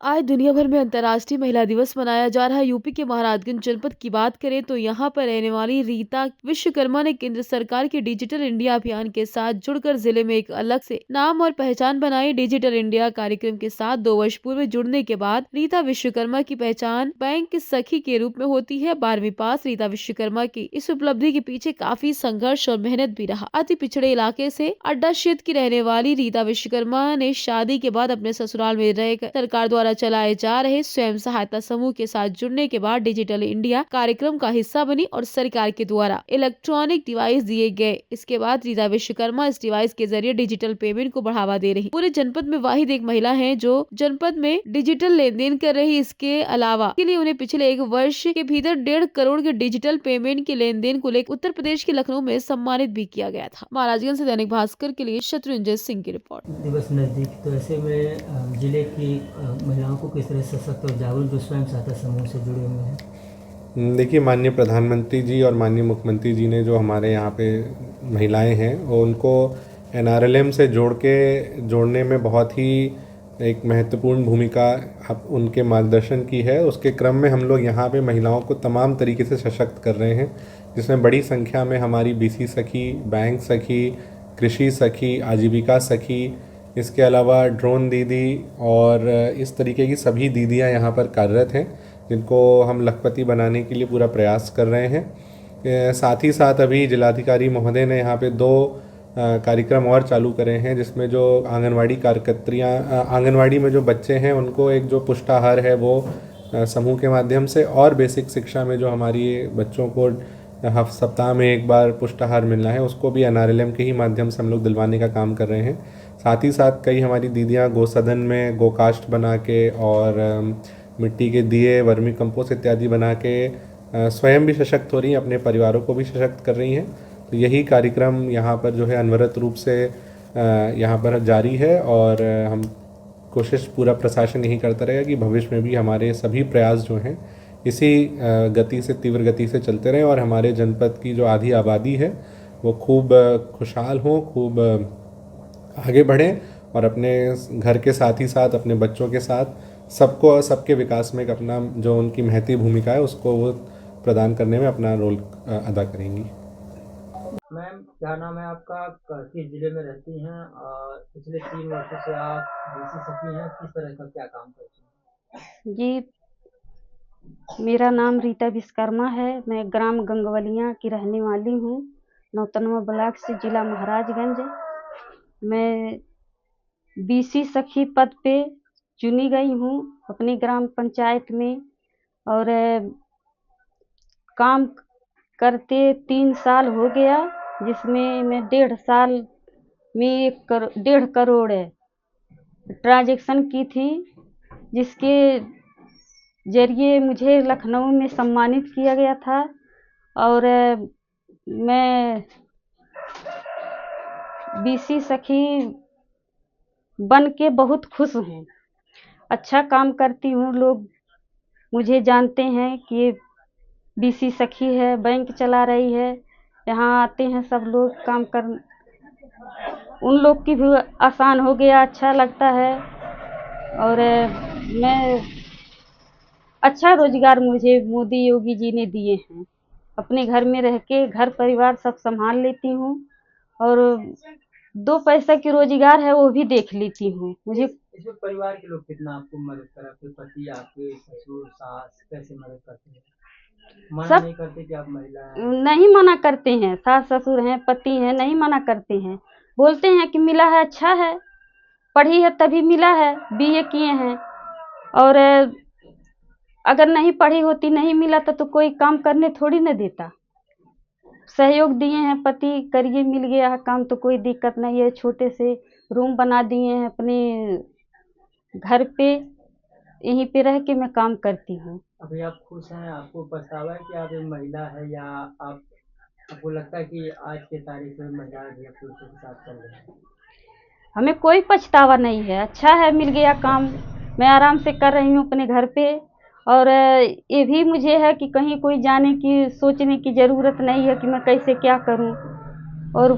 आज दुनिया भर में अंतर्राष्ट्रीय महिला दिवस मनाया जा रहा है। यूपी के महाराजगंज जनपद की बात करें तो यहाँ पर रहने वाली रीता विश्वकर्मा ने केंद्र सरकार के डिजिटल इंडिया अभियान के साथ जुड़कर जिले में एक अलग से नाम और पहचान बनाई। डिजिटल इंडिया कार्यक्रम के साथ 2 वर्ष पूर्व जुड़ने के बाद रीता विश्वकर्मा की पहचान बैंक सखी के रूप में होती है। 12वीं पास रीता विश्वकर्मा की इस उपलब्धि के पीछे काफी संघर्ष और मेहनत भी रहा। अति पिछड़े इलाके से अड्डा क्षेत्र की रहने वाली रीता विश्वकर्मा ने शादी के बाद अपने ससुराल में रहकर सरकार द्वारा चलाए जा रहे स्वयं सहायता समूह के साथ जुड़ने के बाद डिजिटल इंडिया कार्यक्रम का हिस्सा बनी और सरकार के द्वारा इलेक्ट्रॉनिक डिवाइस दिए गए। इसके बाद रीता विश्वकर्मा इस डिवाइस के जरिए डिजिटल पेमेंट को बढ़ावा दे रही। पूरे जनपद में वाहिद एक महिला है जो जनपद में डिजिटल लेन देन कर रही। इसके अलावा के लिए उन्हें पिछले 1 वर्ष के भीतर 1.5 करोड़ के डिजिटल पेमेंट के लेन देन को लेकर उत्तर प्रदेश के लखनऊ में सम्मानित भी किया गया था। महाराजगंज से दैनिक भास्कर के लिए शत्रुंजय सिंह की रिपोर्ट। दिवस नजदीक, तो ऐसे में जिले की महिलाओं को किस तरह सशक्त और जागरूक जो स्वयं सहायता समूह से जुड़े हुए हैं। देखिए, माननीय प्रधानमंत्री जी और माननीय मुख्यमंत्री जी ने जो हमारे यहाँ पे महिलाएं हैं वो उनको NRLM से जोड़ने में बहुत ही एक महत्वपूर्ण भूमिका उनके मार्गदर्शन की है। उसके क्रम में हम लोग यहाँ पे महिलाओं को तमाम तरीके से सशक्त कर रहे हैं, जिसमें बड़ी संख्या में हमारी BC सखी, बैंक सखी, कृषि सखी, आजीविका सखी, इसके अलावा ड्रोन दीदी और इस तरीके की सभी दीदियाँ यहाँ पर कार्यरत हैं, जिनको हम लखपति बनाने के लिए पूरा प्रयास कर रहे हैं। साथ ही साथ अभी जिलाधिकारी महोदय ने यहाँ पे 2 कार्यक्रम और चालू करे हैं, जिसमें जो आंगनवाड़ी कार्यकर्त्रियाँ आंगनवाड़ी में जो बच्चे हैं उनको एक जो पुष्टाहार है वो समूह के माध्यम से, और बेसिक शिक्षा में जो हमारी बच्चों को सप्ताह में 1 बार पुष्टाहार मिलना है उसको भी NRLM के ही माध्यम से हम लोग दिलवाने का काम कर रहे हैं। साथ ही साथ कई हमारी दीदियाँ गोसदन में गोकास्ट बना के और मिट्टी के दिए, वर्मी कंपोस्ट इत्यादि बना के स्वयं भी सशक्त हो रही हैं, अपने परिवारों को भी सशक्त कर रही हैं। तो यही कार्यक्रम यहाँ पर जो है अनवरत रूप से यहाँ पर जारी है और हम कोशिश पूरा प्रशासन यही करता रहेगा कि भविष्य में भी हमारे सभी प्रयास जो हैं इसी गति से, तीव्र गति से चलते रहें और हमारे जनपद की जो आधी आबादी है वो खूब खुशहाल हो, खूब आगे बढ़ें और अपने घर के साथ ही साथ अपने बच्चों के साथ सबके विकास में एक अपना जो उनकी महती भूमिका है उसको वो प्रदान करने में अपना रोल अदा करेंगी। मैम, क्या नाम है आपका, किस जिले में रहती हैं और पिछले 3 वर्षों से आप BC सखी हैं, किस तरह का क्या काम करती हैं? जी, मेरा नाम रीता विश्वकर्मा है। मैं ग्राम गंगवलियाँ की रहने वाली हूँ, नौतनवा ब्लॉक से, जिला महाराजगंज। मैं BC सखी पद पे चुनी गई हूँ अपनी ग्राम पंचायत में और काम करते 3 साल हो गया, जिसमें मैं 1.5 साल में 1.5 करोड़ ट्रांजैक्शन की थी, जिसके जरिए मुझे लखनऊ में सम्मानित किया गया था और मैं BC सखी बन के बहुत खुश हूँ। अच्छा काम करती हूँ, लोग मुझे जानते हैं कि ये BC सखी है, बैंक चला रही है। यहाँ आते हैं सब लोग काम कर, उन लोग की भी आसान हो गया, अच्छा लगता है। और मैं अच्छा रोजगार मुझे मोदी योगी जी ने दिए हैं। अपने घर में रह के घर परिवार सब संभाल लेती हूँ और 2 पैसा की रोजगार है वो भी देख लेती हूँ। मुझे इसमें परिवार के लोग कितना आपको मदद कर, आपके पति, आपके ससुर, सास कैसे मदद करते हैं? मना सब नहीं करते कि आप महिला हैं? नहीं मना करते हैं, सास ससुर हैं, पति हैं, नहीं मना करते हैं। बोलते हैं कि मिला है, अच्छा है, पढ़ी है तभी मिला है, BA किए हैं। और अगर नहीं पढ़ी होती, नहीं मिला तो कोई काम करने थोड़ी न देता। सहयोग दिए हैं पति, करिए, मिल गया है काम तो कोई दिक्कत नहीं है। छोटे से रूम बना दिए हैं अपने घर पे, यहीं पे रह के मैं काम करती हूँ। अभी आप खुश हैं? आपको पछतावा है कि आप एक महिला है, या आपको लगता है कि आज के तारीख में महिला भी पुरुषों के साथ चल रही है? हमें कोई पछतावा नहीं है, अच्छा है, मिल गया काम, मैं आराम से कर रही हूँ अपने घर पे। और ये भी मुझे है कि कहीं कोई जाने की, सोचने की ज़रूरत नहीं है कि मैं कैसे क्या करूँ। और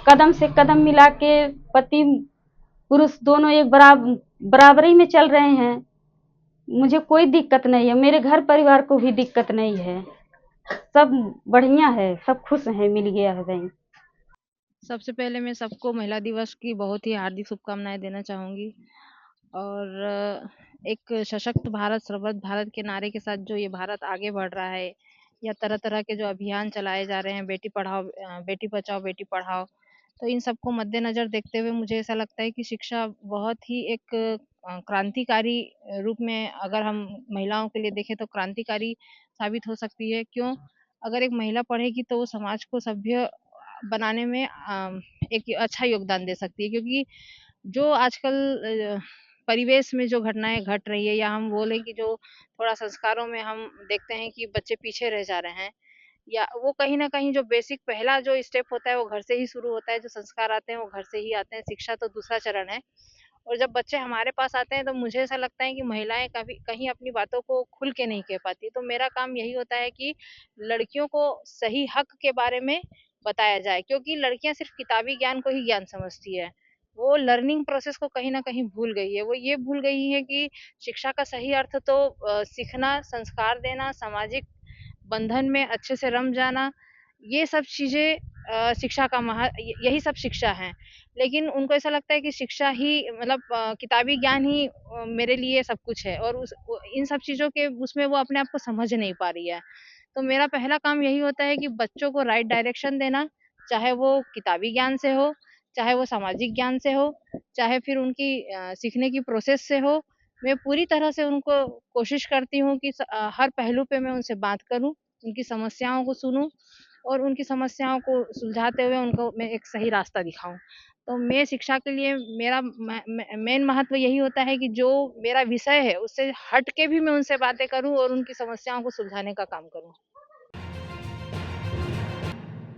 कदम से कदम मिला के पति पुरुष दोनों एक बराबरी में चल रहे हैं। मुझे कोई दिक्कत नहीं है, मेरे घर परिवार को भी दिक्कत नहीं है, सब बढ़िया है, सब खुश हैं, मिल गया है बैंक। सबसे पहले मैं सबको महिला दिवस की बहुत ही हार्दिक शुभकामनाएं देना चाहूँगी और एक सशक्त भारत सर्वोच्च भारत के नारे के साथ जो ये भारत आगे बढ़ रहा है या तरह-तरह के जो अभियान चलाए जा रहे हैं बेटी पढ़ाओ बेटी बचाओ बेटी पढ़ाओ, तो इन सबको मद्देनज़र देखते हुए मुझे ऐसा लगता है कि शिक्षा बहुत ही एक क्रांतिकारी रूप में अगर हम महिलाओं के लिए देखें तो क्रांतिकारी साबित हो सकती है। क्यों? अगर एक महिला पढ़ेगी तो वो समाज को सभ्य बनाने में एक अच्छा योगदान दे सकती है क्योंकि जो आजकल परिवेश में जो घटनाएँ घट रही है या हम बोलें कि जो थोड़ा संस्कारों में हम देखते हैं कि बच्चे पीछे रह जा रहे हैं या वो कहीं न कहीं जो बेसिक पहला जो स्टेप होता है वो घर से ही शुरू होता है, जो संस्कार आते हैं वो घर से ही आते हैं, शिक्षा तो दूसरा चरण है। और जब बच्चे हमारे पास आते हैं तो मुझे ऐसा लगता है कि महिलाएँ कभी कहीं अपनी बातों को खुल के नहीं कह पाती। तो मेरा काम यही होता है कि लड़कियों को सही हक के बारे में बताया जाए क्योंकि लड़कियाँ सिर्फ़ किताबी ज्ञान को ही ज्ञान समझती है। वो लर्निंग प्रोसेस को कहीं न कहीं भूल गई है। वो ये भूल गई है कि शिक्षा का सही अर्थ तो सीखना, संस्कार देना, सामाजिक बंधन में अच्छे से रम जाना, ये सब चीज़ें शिक्षा का यही सब शिक्षा है। लेकिन उनको ऐसा लगता है कि शिक्षा ही मतलब किताबी ज्ञान ही मेरे लिए सब कुछ है और इन सब चीज़ों के उसमें वो अपने आप को समझ नहीं पा रही है। तो मेरा पहला काम यही होता है कि बच्चों को राइट डायरेक्शन देना, चाहे वो किताबी ज्ञान से हो, चाहे वो सामाजिक ज्ञान से हो, चाहे फिर उनकी सीखने की प्रोसेस से हो। मैं पूरी तरह से उनको कोशिश करती हूँ कि हर पहलू पे मैं उनसे बात करूँ, उनकी समस्याओं को सुनूँ और उनकी समस्याओं को सुलझाते हुए उनको मैं एक सही रास्ता दिखाऊँ। तो मैं शिक्षा के लिए मेरा मेन महत्व यही होता है कि जो मेरा विषय है उससे हट के भी मैं उनसे बातें करूँ और उनकी समस्याओं को सुलझाने का काम करूँ।